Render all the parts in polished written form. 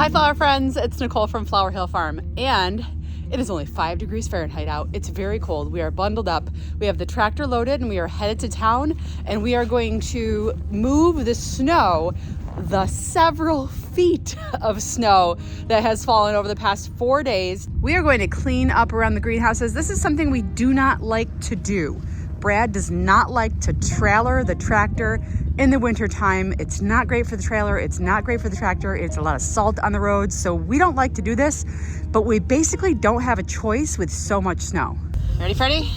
Hi flower friends, it's Nicole from Flower Hill Farm, and it is only 5 degrees Fahrenheit out. It's very cold. We are bundled up. We have the tractor loaded and we are headed to town, and we are going to move the snow, the several feet of snow that has fallen over the past 4 days. We are going to clean up around the greenhouses. This is something we do not like to do. Brad does not like to trailer the tractor in the winter time. It's not great for the trailer. It's not great for the tractor. It's a lot of salt on the roads. So we don't like to do this, but we basically don't have a choice with so much snow. Ready, Freddie?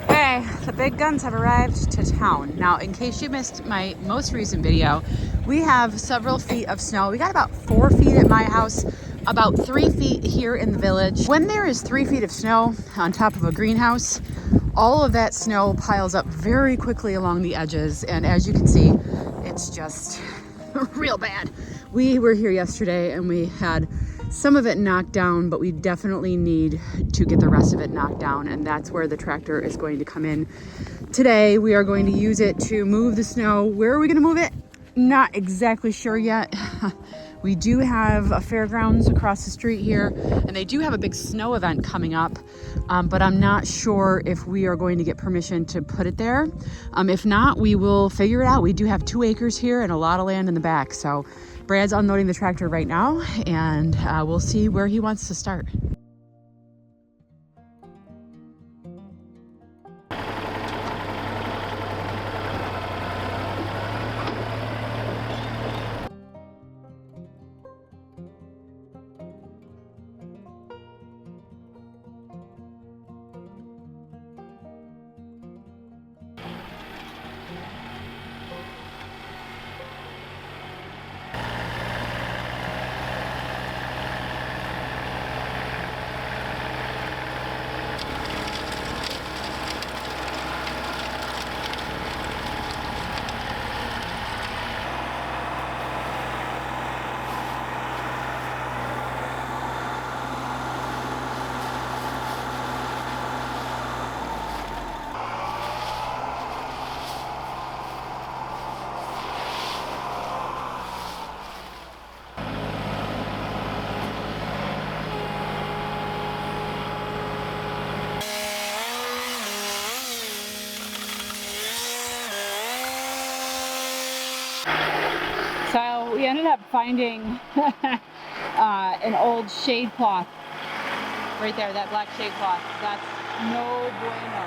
Okay, the big guns have arrived to town. Now, in case you missed my most recent video, we have several feet of snow. We got about 4 feet at my house, about 3 feet here in the village. When there is 3 feet of snow on top of a greenhouse, all of that snow piles up very quickly along the edges. And as you can see, it's just real bad. We were here yesterday and we had some of it knocked down, but we definitely need to get the rest of it knocked down. And that's where the tractor is going to come in today. We are going to use it to move the snow. Where are we going to move it? Not exactly sure yet. We do have a fairgrounds across the street here, and they do have a big snow event coming up, but I'm not sure if we are going to get permission to put it there. If not, we will figure it out. We do have 2 acres here and a lot of land in the back. So Brad's unloading the tractor right now, and we'll see where he wants to start. So we ended up finding an old shade cloth right there, that black shade cloth. That's no bueno.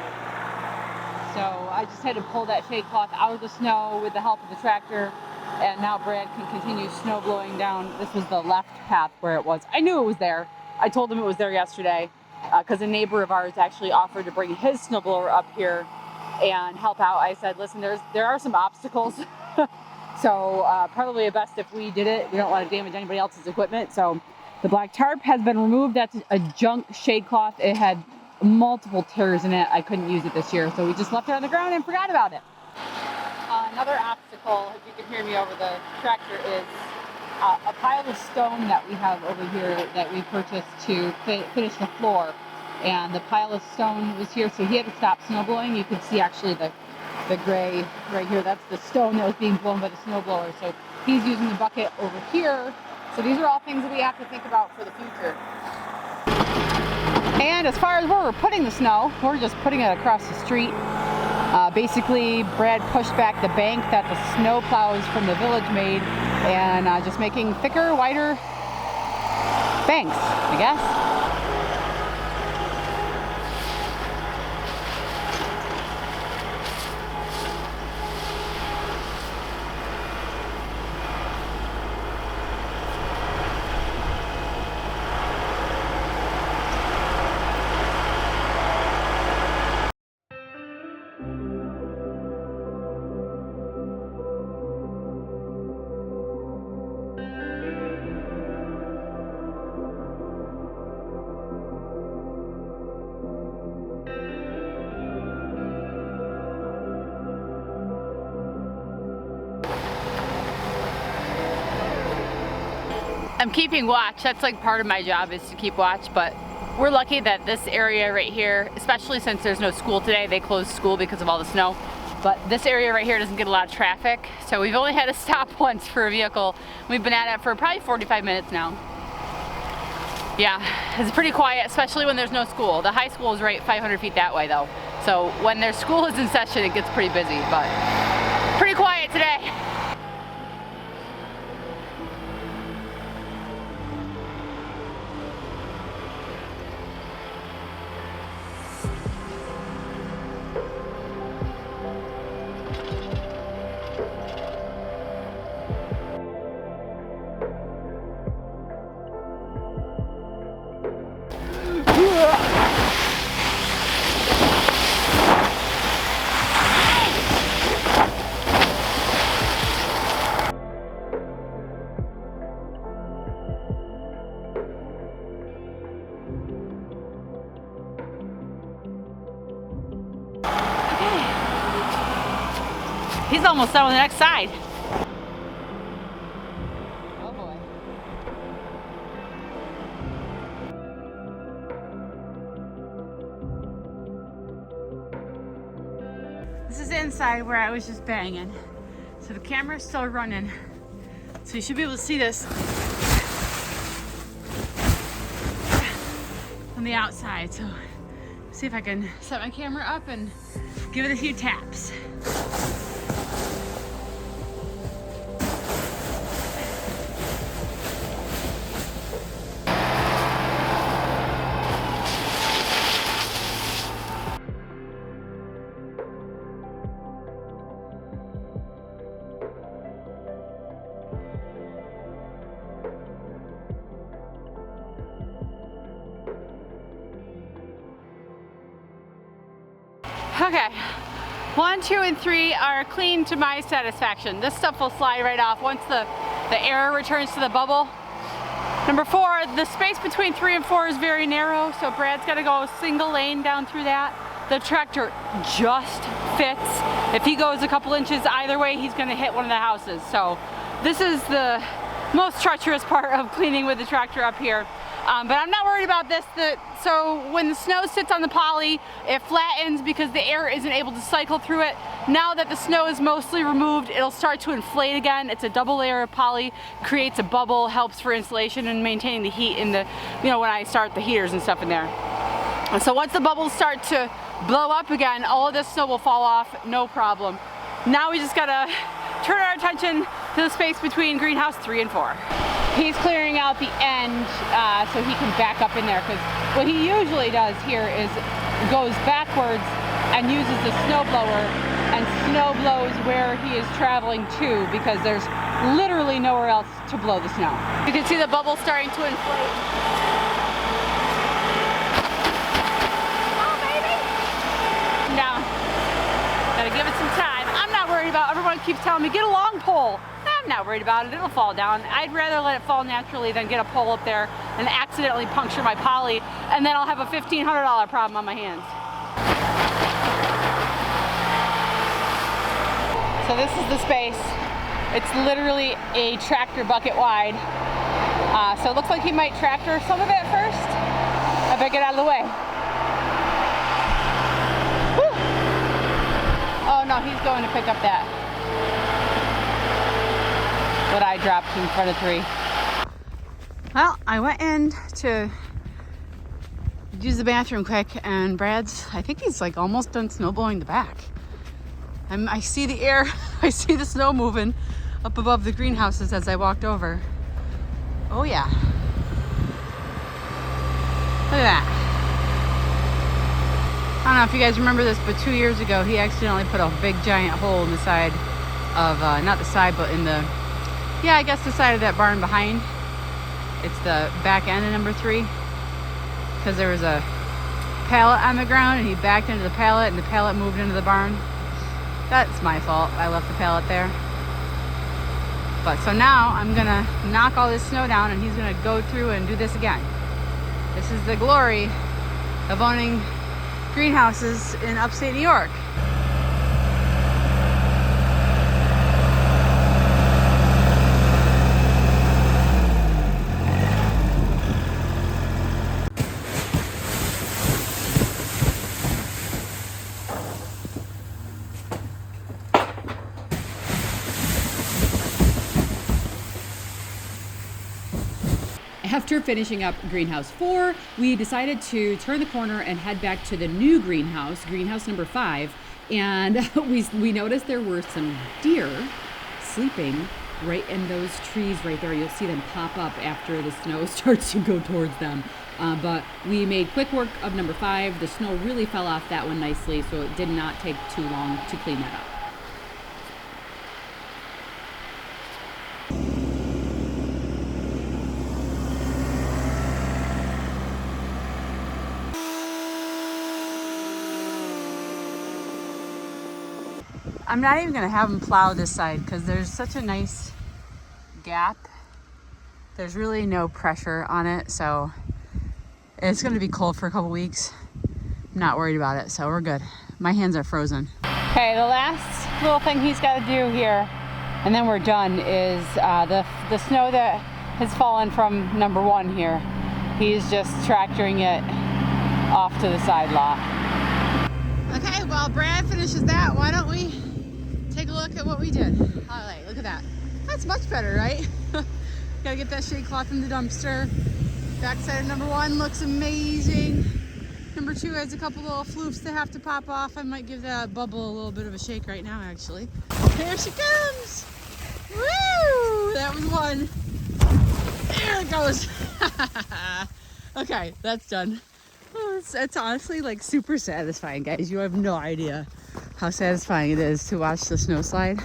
So I just had to pull that shade cloth out of the snow with the help of the tractor, and now Brad can continue snow blowing down. This was the left path where it was. I knew it was there. I told him it was there yesterday because a neighbor of ours actually offered to bring his snowblower up here and help out. I said, listen, there are some obstacles. So probably best if we did it. We don't want to damage anybody else's equipment. So the black tarp has been removed. That's a junk shade cloth. It had multiple tears in it. I couldn't use it this year. So we just left it on the ground and forgot about it. Another obstacle, if you can hear me over the tractor, is a pile of stone that we have over here that we purchased to finish the floor. And the pile of stone was here, so he had to stop snow blowing. You could see actually the gray right here. That's the stone that was being blown by the snowblower. So he's using the bucket over here. So these are all things that we have to think about for the future. And as far as where we're putting the snow, we're just putting it across the street. Basically, Brad pushed back the bank that the snow plows from the village made, and just making thicker, wider banks, I guess. I'm keeping watch. That's like part of my job, is to keep watch, but we're lucky that this area right here, especially since there's no school today, they closed school because of all the snow. But this area right here doesn't get a lot of traffic, so we've only had to stop once for a vehicle. We've been at it for probably 45 minutes now. Yeah, it's pretty quiet, especially when there's no school. The high school is right 500 feet that way though. So when their school is in session, it gets pretty busy, but pretty quiet today. He's almost done with the next side. Oh boy. This is inside where I was just banging. So the camera's still running. So you should be able to see this on the outside. So see if I can set my camera up and give it a few taps. Okay, 1, 2, and 3 are clean to my satisfaction. This stuff will slide right off once the air returns to the bubble. Number 4, the space between 3 and 4 is very narrow, so Brad's got to go single lane down through that. The tractor just fits. If he goes a couple inches either way, he's going to hit one of the houses. So this is the most treacherous part of cleaning with the tractor up here. But I'm not worried about this. So when the snow sits on the poly, it flattens because the air isn't able to cycle through it. Now that the snow is mostly removed, it'll start to inflate again. It's a double layer of poly, creates a bubble, helps for insulation and maintaining the heat in the, when I start the heaters and stuff in there. And so once the bubbles start to blow up again, all of this snow will fall off, no problem. Now we just gotta turn our attention to the space between greenhouse 3 and 4. He's clearing out the end so he can back up in there, because what he usually does here is goes backwards and uses the snow blower and snow blows where he is traveling to, because there's literally nowhere else to blow the snow. You can see the bubbles starting to inflate. Oh baby! Down. Gotta give it some time. I'm not worried about, everyone keeps telling me, get a long pole. I'm not worried about it, it'll fall down. I'd rather let it fall naturally than get a pole up there and accidentally puncture my poly, and then I'll have a $1,500 problem on my hands. So this is the space. It's literally a tractor bucket wide. So it looks like he might tractor some of it first. I better get out of the way. Whew. Oh no, he's going to pick up that. What I dropped in front of 3. Well, I went in to use the bathroom quick, and Brad's, I think he's like almost done snow blowing the back. I see the air, I see the snow moving up above the greenhouses as I walked over. Oh yeah. Look at that. I don't know if you guys remember this, but 2 years ago he accidentally put a big giant hole in the side of, not the side, but in the, yeah, I guess the side of that barn behind. It's the back end of number 3. Because there was a pallet on the ground and he backed into the pallet and the pallet moved into the barn. That's my fault. I left the pallet there. But so now I'm gonna knock all this snow down and he's gonna go through and do this again. This is the glory of owning greenhouses in upstate New York. after finishing up greenhouse 4, we decided to turn the corner and head back to the new greenhouse, greenhouse number 5. And we noticed there were some deer sleeping right in those trees right there. You'll see them pop up after the snow starts to go towards them. But we made quick work of number 5. The snow really fell off that one nicely, so it did not take too long to clean that up. I'm not even gonna have them plow this side because there's such a nice gap. There's really no pressure on it, so it's gonna be cold for a couple weeks. I'm not worried about it, so we're good. My hands are frozen. Okay, the last little thing he's gotta do here, and then we're done, is the snow that has fallen from number 1 here. He's just tractoring it off to the side lot. Okay, while Brad finishes that, why don't we take a look at what we did. All right, look at that. That's much better, right? Gotta get that shade cloth in the dumpster. Backside of number 1 looks amazing. Number 2 has a couple little floofs that have to pop off. I might give that bubble a little bit of a shake right now, actually. There she comes. Woo! That was 1. There it goes. Okay, that's done. Oh, it's honestly like super satisfying, guys. You have no idea how satisfying it is to watch the snow slide.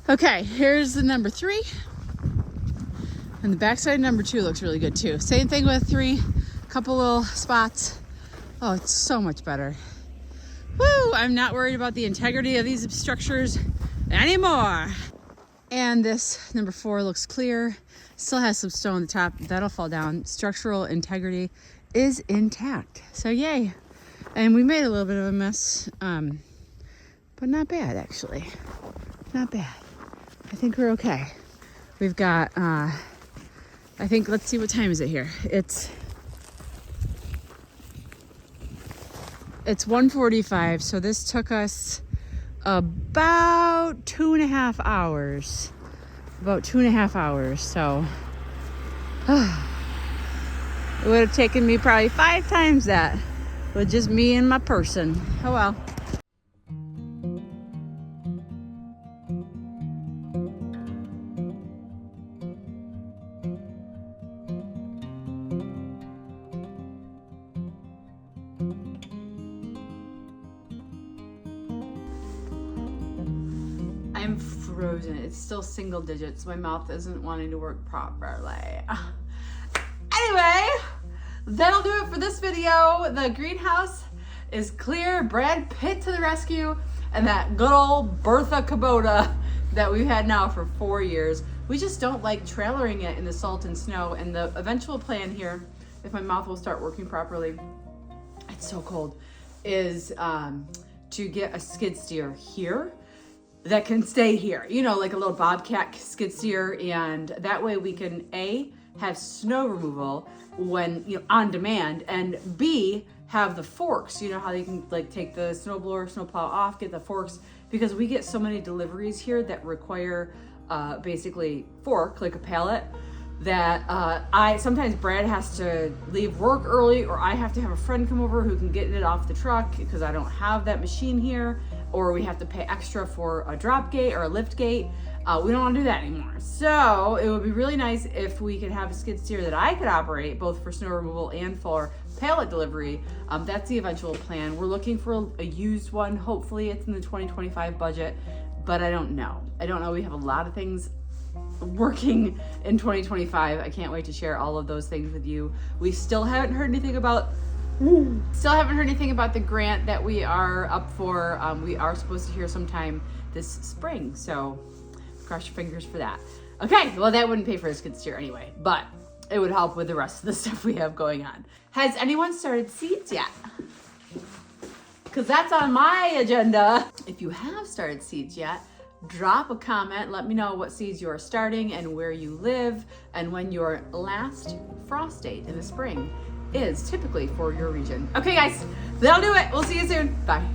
Okay, here's the number 3. And the backside number 2 looks really good too. Same thing with 3, couple little spots. Oh, it's so much better. Woo, I'm not worried about the integrity of these structures anymore. And this number 4 looks clear. Still has some snow on the top. That'll fall down. Structural integrity is intact. So yay. And we made a little bit of a mess, but not bad actually. Not bad. I think we're okay. We've got, I think, let's see, what time is it here? It's 1:45, so this took us about 2.5 hours. About 2.5 hours, so it would have taken me probably 5 times that with just me and my person. Oh well. I'm frozen. It's still single digits. My mouth isn't wanting to work properly. Anyway, that'll do it for this video. The greenhouse is clear. Brad Pitt to the rescue. And that good old Bertha Kubota that we've had now for 4 years. We just don't like trailering it in the salt and snow. And the eventual plan here, if my mouth will start working properly, it's so cold, is to get a skid steer here that can stay here, you know, like a little bobcat skid steer, and that way we can A, have snow removal when, you know, on demand, and B, have the forks, you know how you can like take the snow blower, snow plow off, get the forks, because we get so many deliveries here that require basically fork, like a pallet, that sometimes Brad has to leave work early, or I have to have a friend come over who can get it off the truck because I don't have that machine here, or we have to pay extra for a drop gate or a lift gate. We don't want to do that anymore. So it would be really nice if we could have a skid steer that I could operate both for snow removal and for pallet delivery. That's the eventual plan. We're looking for a used one. Hopefully it's in the 2025 budget, but I don't know. We have a lot of things working in 2025. I can't wait to share all of those things with you. We still haven't heard anything about the grant that we are up for. We are supposed to hear sometime this spring, so cross your fingers for that. Okay, well, that wouldn't pay for a skid steer anyway, but it would help with the rest of the stuff we have going on. Has anyone started seeds yet? Because that's on my agenda. If you have started seeds yet, drop a comment. Let me know what seeds you are starting and where you live, and when your last frost date in the spring is typically for your region. Okay, guys, that'll do it. We'll see you soon. Bye.